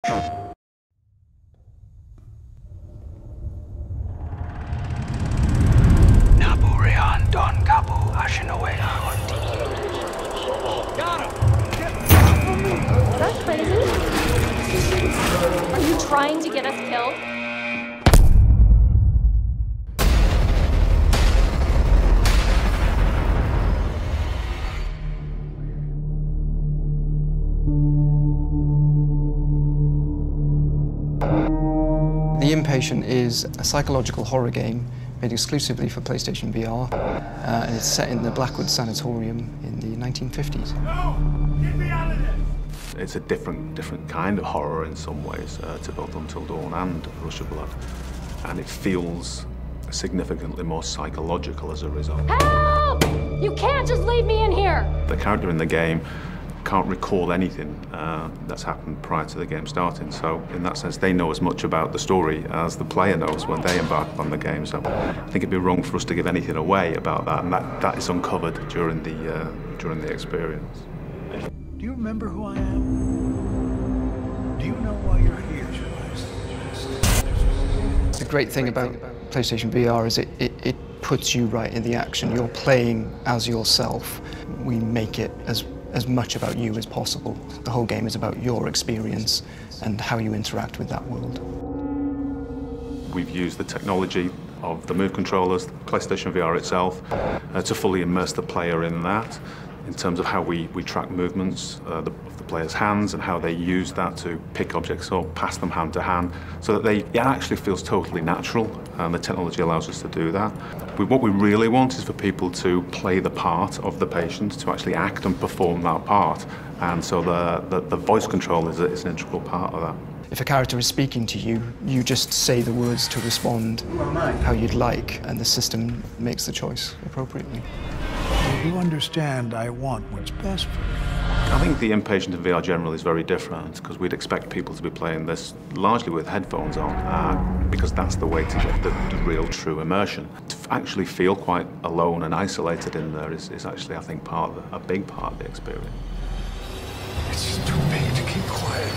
Is that crazy? Are you trying to get us killed? The Inpatient is a psychological horror game made exclusively for PlayStation VR, and it's set in the Blackwood Sanatorium in the 1950s. No! Get me out of this! It's a different kind of horror in some ways to both Until Dawn and Rush of Blood, and it feels significantly more psychological as a result. Help! You can't just leave me in here! The character in the game can't recall anything that's happened prior to the game starting, so in that sense they know as much about the story as the player knows when they embark on the game. So I think it'd be wrong for us to give anything away about that, and that is uncovered during the experience. Do you remember who I am? Do you know why you're here? The great thing about PlayStation VR is it puts you right in the action. You're playing as yourself. We make it as much about you as possible. The whole game is about your experience and how you interact with that world. We've used the technology of the Move controllers, the PlayStation VR itself, to fully immerse the player in that, in terms of how we track movements of the player's hands and how they use that to pick objects up, pass them hand to hand, so that it actually feels totally natural, and the technology allows us to do that. What we really want is for people to play the part of the patient, to actually act and perform that part, and so the voice control is an integral part of that. If a character is speaking to you, you just say the words to respond how you'd like, and the system makes the choice appropriately. You understand I want what's best for you. I think the Inpatient in VR generally is very different, because we'd expect people to be playing this largely with headphones on, because that's the way to get the real true immersion. To actually feel quite alone and isolated in there is actually, I think, a big part of the experience. It's too big to keep quiet.